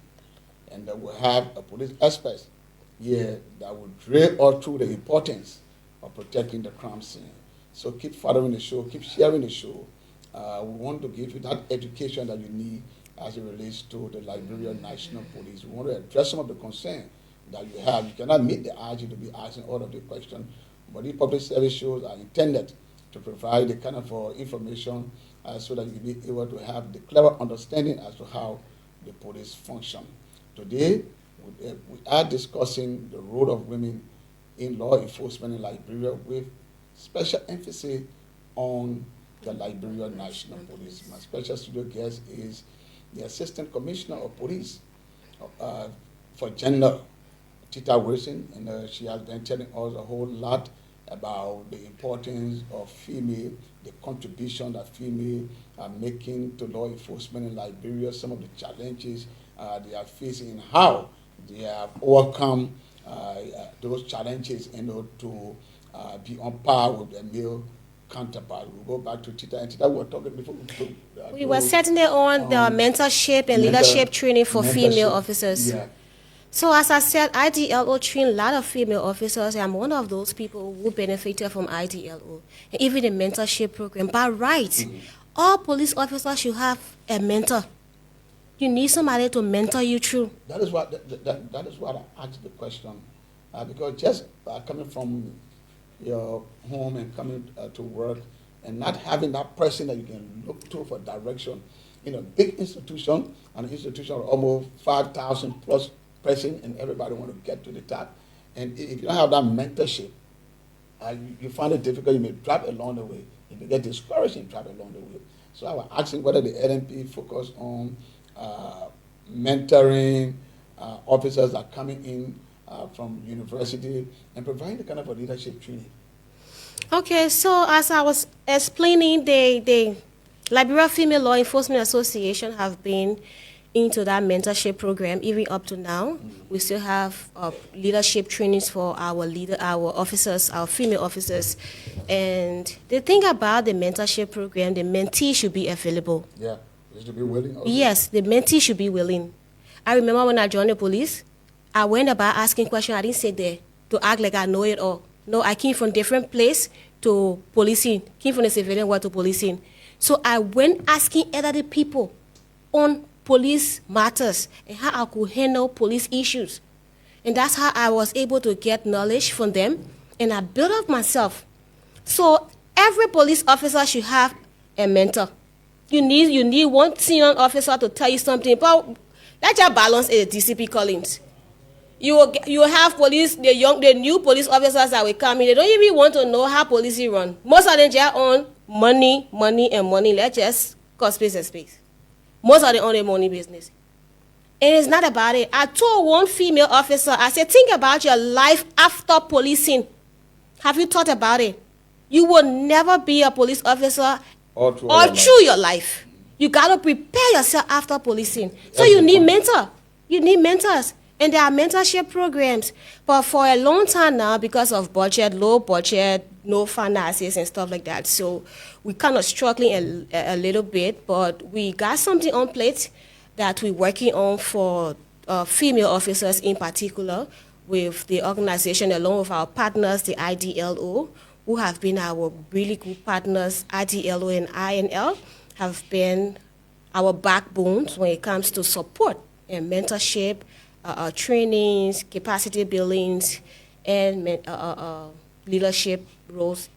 And we'll have a police expert here that will drill us through the importance of protecting the crime scene. So keep following the show, keep sharing the show. We want to give you that education that you need as it relates to the Liberian National Police. We want to address some of the concerns that you have. You cannot meet the IG to be asking all of the questions, but these public service shows are intended to provide the kind of information so that you can be able to have the clever understanding as to how the police function. Today, we are discussing the role of women in law enforcement in Liberia with special emphasis on the Liberian National Police. My special studio guest is the Assistant Commissioner of Police for Gender, Tita Wilson, and she has been telling us a whole lot about the importance of female, the contribution that female are making to law enforcement in Liberia, some of the challenges they are facing, and how they have overcome those challenges in order to be on par with their male counterpart. We'll go back to Tita, and Tita, we were talking before. We were setting it on the mentorship and leadership training for female officers. Yeah. So as I said, IDLO trained a lot of female officers, and I'm one of those people who benefited from IDLO, and even the mentorship program. By right, all police officers should have a mentor. You need somebody to mentor you through. That is what that is what I asked the question, because just coming from your home and coming to work and not having that person that you can look to for direction in a big institution, an institution of almost 5,000 plus person, and everybody want to get to the top. And if you don't have that mentorship, you find it difficult. You may drop along the way. You may get discouraged and drop along the way. So I was asking whether the LMP focus on mentoring officers that are coming in from university and providing the kind of a leadership training. Okay, so as I was explaining, the Liberia Female Law Enforcement Association have been into that mentorship program even up to now. We still have leadership trainings for our officers, our female officers. And the thing about the mentorship program, the mentee should be available. Yeah, they should be willing. Also. Yes, the mentee should be willing. I remember when I joined the police, I went about asking questions. I didn't sit there to act like I know it all. No, I came from different place to policing, came from the civilian world to policing. So I went asking other people on police matters and how I could handle police issues. And that's how I was able to get knowledge from them. and I built up myself. So every police officer should have a mentor. You need one senior officer to tell you something, but that's your balance is DCP Collins. You will have police, the new police officers that will come in. They don't even want to know how police run. Most of them just own money, and money. Let's just cut space and space. Most of them own their money business. And it's not about it. I told one female officer, I said, think about your life after policing. Have you thought about it? You will never be a police officer all through your life. You got to prepare yourself after policing. So you need mentor. You need mentors. And there are mentorship programs. But for a long time now, because of budget, low budget, no finances and stuff like that, so we're kind of struggling a little bit. But we got something on plate that we're working on for female officers in particular, with the organization along with our partners, the IDLO, who have been our really good partners. IDLO and INL have been our backbones when it comes to support and mentorship, trainings, capacity buildings, and leadership roles.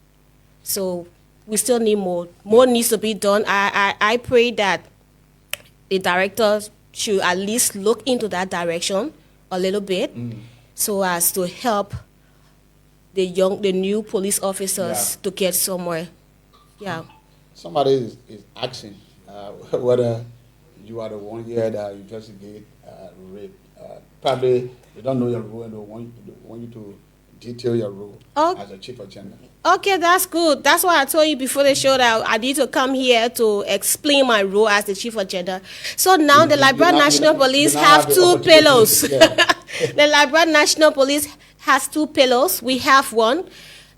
So we still need more. More needs to be done. I pray that the directors should at least look into that direction a little bit, so as to help the new police officers to get somewhere. Yeah. Somebody is asking whether you are the one here that investigate rape. Probably they don't know your role and they want you to detail your role as a chief of gender. Okay, that's good. That's why I told you before the show that I need to come here to explain my role as the chief of gender. So now the Liberian National Police have two pillars. The Liberian National Police has two pillars. We have one,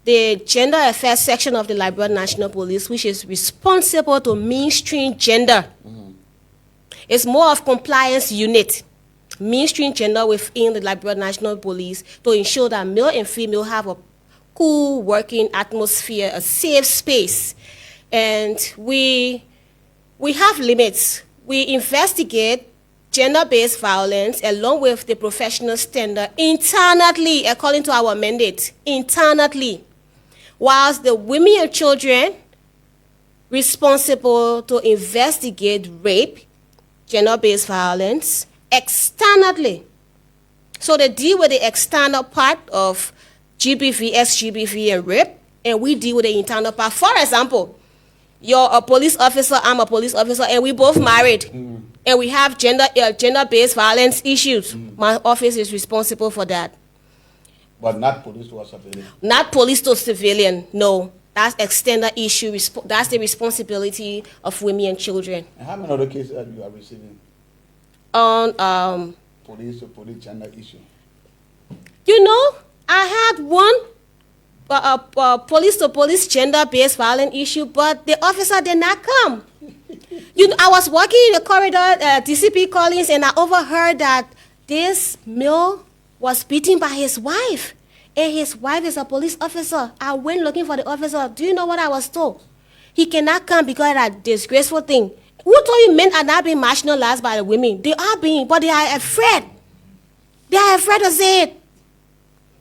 the Gender Affairs section of the Liberian National Police, which is responsible to mainstream gender. It's more of compliance unit, mainstream gender within the Liberian National Police to ensure that male and female have a cool working atmosphere, a safe space. And we have limits. We investigate gender-based violence along with the professional standard internally, according to our mandate, internally. Whilst the women and children responsible to investigate rape, gender-based violence, externally. So they deal with the external part of GBV, SGBV, and rape, and we deal with the internal part. For example, you're a police officer, I'm a police officer, and we both married, and we have gender-based violence issues. My office is responsible for that. But not police to a civilian. Not police to civilian, no. That's extended issue. That's the responsibility of women and children. And how many other cases that you are receiving? On police to police gender issue. You know, I had one police to police gender-based violence issue, but the officer did not come. You know, I was walking in the corridor, DCP Collins, and I overheard that this male was beaten by his wife, and his wife is a police officer. I went looking for the officer. Do you know what I was told? He cannot come because of that disgraceful thing. Who told you men are not being marginalized by the women? They are being, but they are afraid. They are afraid to say it.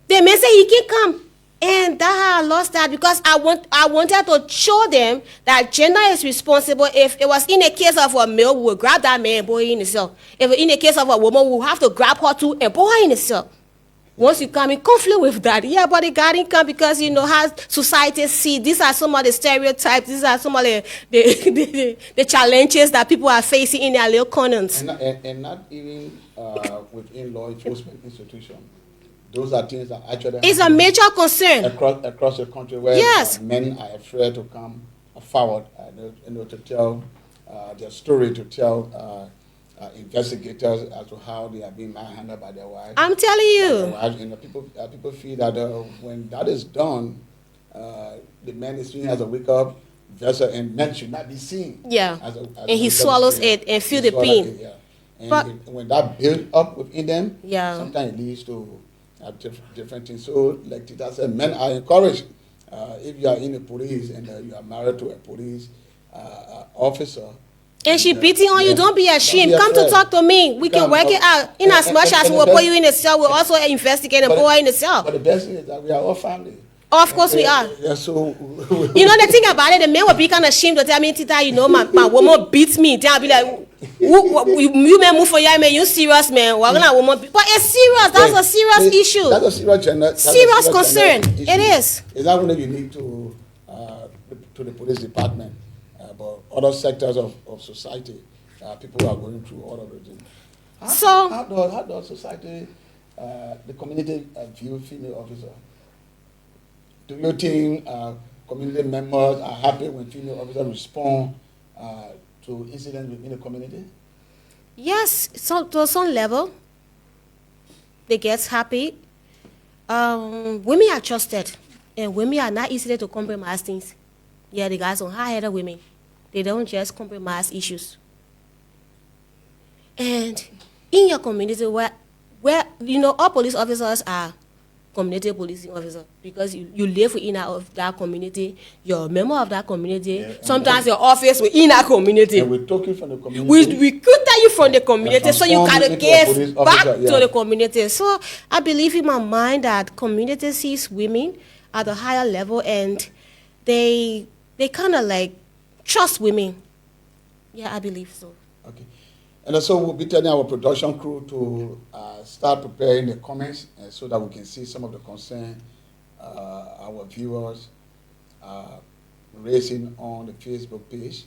The men say he can't come. And that's how I lost that, because I wanted to show them that gender is responsible. If it was in a case of a male, we would grab that man and put her in the cell. If in a case of a woman, we would have to grab her too and put her in the cell. Once you come in conflict with that, yeah, but the guy didn't come because you know how society see. These are some of the stereotypes. These are some of the challenges that people are facing in their little corners. And not even within law enforcement institutions. Those are things that actually it's a major concern across the country where men are afraid to come forward, to tell their story, to tell investigators as to how they are being manhandled by their wives. I'm telling you. And people feel that when that is done, the man is seen as a wake-up vessel, and men should not be seen. Yeah. And he swallows it and feel the pain. Yeah. And when that builds up within them, sometimes it leads to different things. So, like Tita said, men are encouraged. If you are in the police and you are married to a police officer, and she beating on you, don't be ashamed. Come to talk to me. We can work it out. In as much as we'll put you in a cell, we'll also investigate and put her in the cell. But the best thing is that we are all family. Of course we are. Yeah, so You know the thing about it, the men will be kind of ashamed to tell me, Tita, you know, my woman beats me. Then I'll be like, you may move for you, man, you serious, man. We're gonna woman beat. But it's serious. That's a serious issue. That's a serious gender. Serious concern. It is. It's not only unique to the police department, but other sectors of society. People are going through all of it. How does society, the community view female officer? Do you think community members are happy when female officers respond to incidents within the community? Yes, so to some level, they get happy. Women are trusted, and women are not easy to compromise things. Yeah, the guys on high-headed women, they don't just compromise issues. And in your community, where you know all police officers are community policing officer, because you live within that community, you're a member of that community. Yeah, sometimes your office within that community. And we're talking from the community. We recruit you from the community, so you gotta give back to the community. So I believe in my mind that community sees women at a higher level, and they kind of like trust women. Yeah, I believe so. Okay. And also, we'll be telling our production crew to start preparing the comments so that we can see some of the concern our viewers are raising on the Facebook page,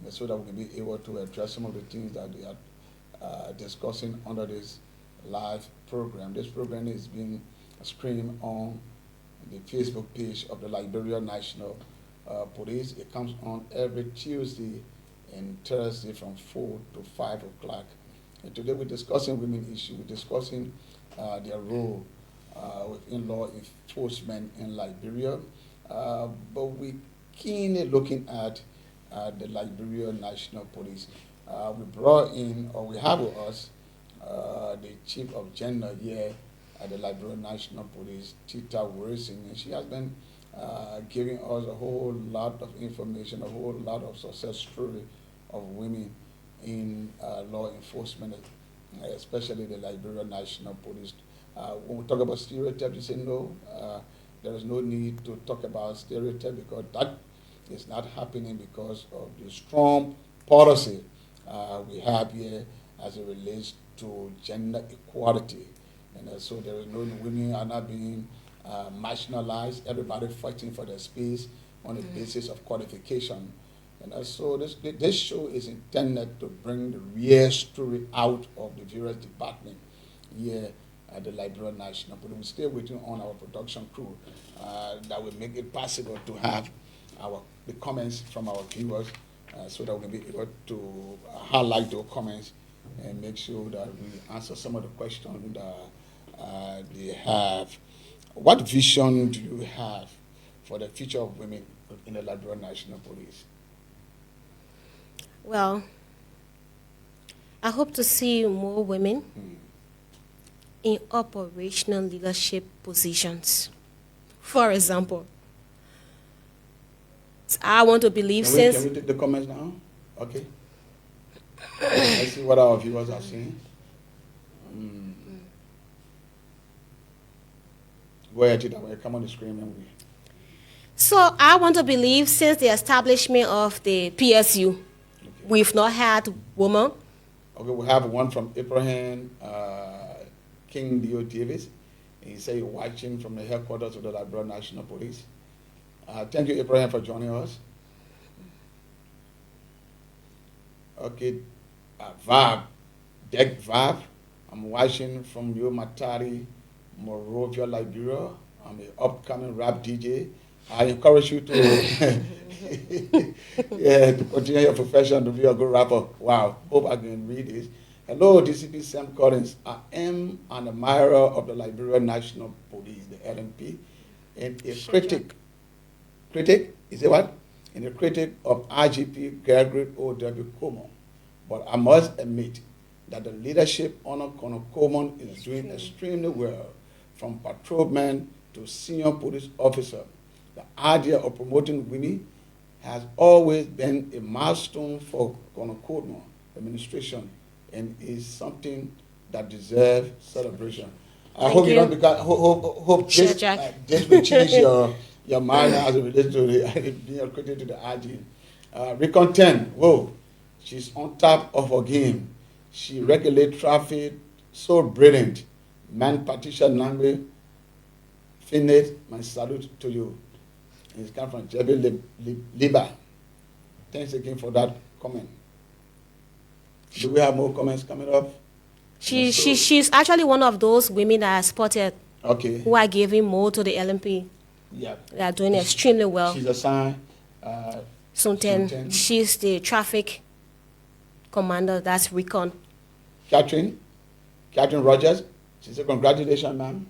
so that we can be able to address some of the things that they are discussing under this live program. This program is being streamed on the Facebook page of the Liberia National Police. It comes on every Tuesday and Thursday from 4 to 5 o'clock. And today we're discussing women issues. We're discussing their role within law enforcement in Liberia. But we're keenly looking at the Liberia National Police. We brought in, or we have with us, the Chief of Gender here at the Liberia National Police, Tita Wilson, and she has been giving us a whole lot of information, a whole lot of success story of women in law enforcement, especially the Liberia National Police. When we talk about stereotypes, you say no, there is no need to talk about stereotypes, because that is not happening because of the strong policy we have here as it relates to gender equality. And so there is no, women are not being marginalized, everybody fighting for their space on the basis of qualification. And so this show is intended to bring the real story out of the various departments here at the Liberia National Police. We're still waiting on our production crew that will make it possible to have the comments from our viewers so that we can be able to highlight those comments and make sure that we answer some of the questions that they have. What vision do you have for the future of women in the Liberia National Police? Well, I hope to see more women in operational leadership positions. For example, I want to believe Can we take the comments now? Okay. Let's see what our viewers are saying. Go ahead, Tita. Come on the screen and we. So I want to believe since the establishment of the PSU, we've not had women. Okay, we have one from Abraham King Leo Davis. He said you're watching from the headquarters of the Liberia National Police. Thank you, Abraham, for joining us. Okay, Vav, I'm watching from your Matari, Monrovia, Liberia. I'm an upcoming rap DJ. I encourage you to to continue your profession, to be a good rapper. Wow, hope I can read this. Hello, DCP Sam Collins. I am an admirer of the Liberia National Police, the LNP, and a critic. Critic? Is it what? And a critic of IGP Gregory O.W. Coleman. But I must admit that the leadership under Colonel Coleman is doing extremely well, from patrolman to senior police officer. The idea of promoting women has always been a milestone for Colonel Coleman administration and is something that deserves celebration. I hope you don't become, hope Sure, this, Jack. this will change your mind as it relates to being accredited to the RG. Recon 10, whoa, she's on top of her game. She regulates traffic, so brilliant. Man, Patricia Nangwe, Finate, my salute to you. It's come from Jebel Liba. Thanks again for that comment. Do we have more comments coming up? She's actually one of those women that are spotted who are giving more to the LMP. Yeah. They are doing extremely well. She's assigned. Sunten. She's the traffic commander. That's Recon. Catherine Rogers. She said, congratulations, ma'am.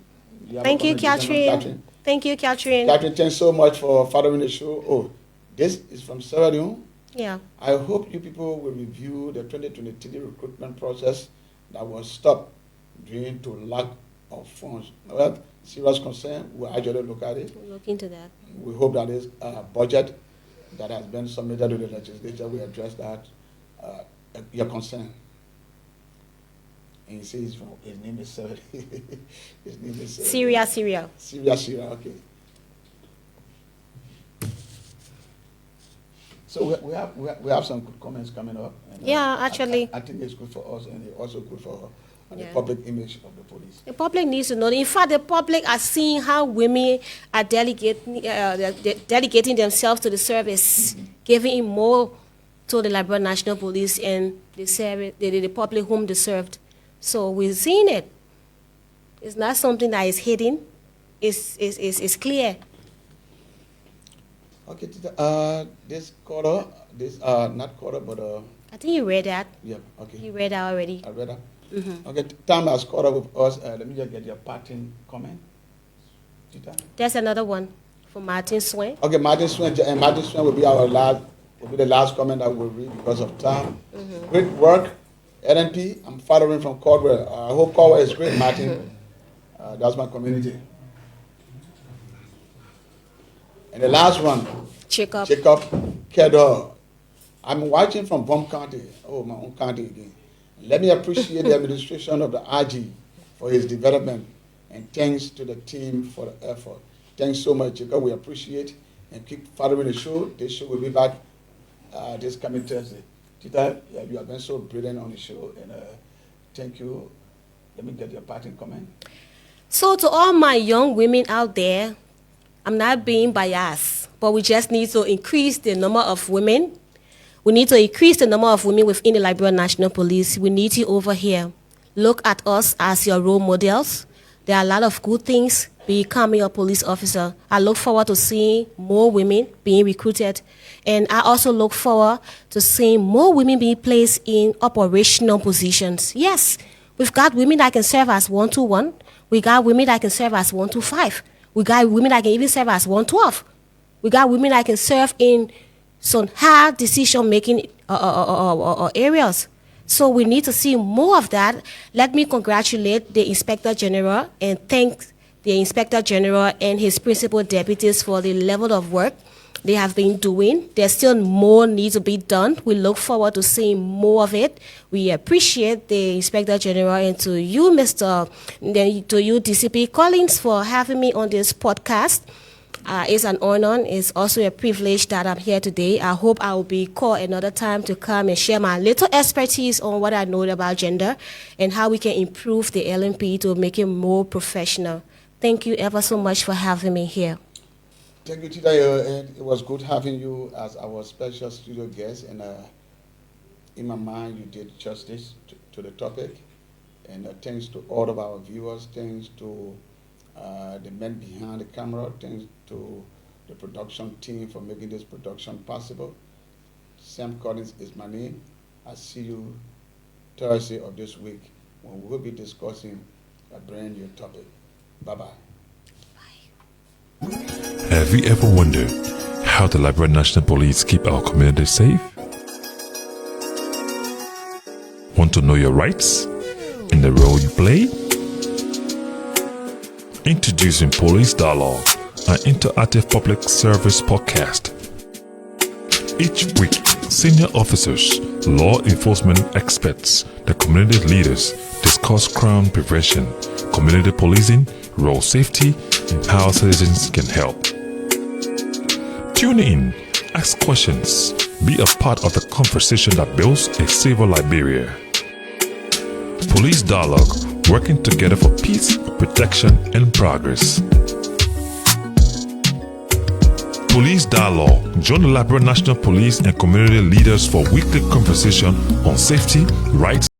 Thank you, Catherine. Thank you, Catherine. Catherine, thanks so much for following the show. Oh, this is from Sierra Leone. Yeah. I hope you people will review the 2023 recruitment process that was stopped due to lack of funds. Well, serious concern, we'll actually look at it. We'll look into that. We hope that this budget that has been submitted to the legislature will address that, your concern. And he says his name is Sarah. His name is Syria. Syria, okay. So we have some good comments coming up. And, yeah, actually. I think it's good for us and it's also good for the public image of the police. The public needs to know. In fact, the public are seeing how women are delegating themselves to the service, giving in more to the Liberian National Police and the public whom they served. So we're seeing it. It's not something that is hidden. It's clear. Okay, this quarter, not quarter, but I think you read that. Yeah, okay. You read that already. I read that. Okay, time has caught up with us. Let me just get your parting comment. There's another one from Martin Swain. Okay, Martin Swain will be the last comment that we'll read because of time. Great work, LNP. I'm following from Caldwell. I hope Caldwell is great, Martin. That's my community. And the last one, Jacob Kedor. I'm watching from Bum County. Oh, my own county again. Let me appreciate the administration of the RG for his development, and thanks to the team for the effort. Thanks so much, Jacob. We appreciate and keep following the show. This show will be back this coming Thursday. Tita, you have been so brilliant on the show, and thank you. Let me get your parting comment. So to all my young women out there, I'm not being biased, but we just need to increase the number of women. We need to increase the number of women within the Liberian National Police. We need you over here. Look at us as your role models. There are a lot of good things becoming a police officer. I look forward to seeing more women being recruited. And I also look forward to seeing more women being placed in operational positions. Yes, we've got women that can serve as 121. We got women that can serve as 125. We got women that can even serve as 112. We got women that can serve in some hard decision-making areas. So we need to see more of that. Let me congratulate the Inspector General and thank the Inspector General and his principal deputies for the level of work they have been doing. There's still more needs to be done. We look forward to seeing more of it. We appreciate the Inspector General and to you, DCP Collins, for having me on this podcast. It's an honor. It's also a privilege that I'm here today. I hope I will be called another time to come and share my little expertise on what I know about gender and how we can improve the LMP to make it more professional. Thank you ever so much for having me here. Thank you, Tita, and it was good having you as our special studio guest. And in my mind, you did justice to the topic. And thanks to all of our viewers, thanks to the men behind the camera, thanks to the production team for making this production possible. Sam Collins is my name. I'll see you Thursday of this week when we will be discussing a brand new topic. Bye-bye. Have you ever wondered how the Liberian National Police keep our community safe? Want to know your rights and the role you play? Introducing Police Dialogue, an interactive public service podcast. Each week, senior officers, law enforcement experts, the community leaders discuss crime prevention, community policing, road safety, and how citizens can help. Tune in, ask questions, be a part of the conversation that builds a safer Liberia. Police Dialogue, working together for peace, protection, and progress. Police Dialogue. Join the Liberian National Police and community leaders for weekly conversation on safety, rights,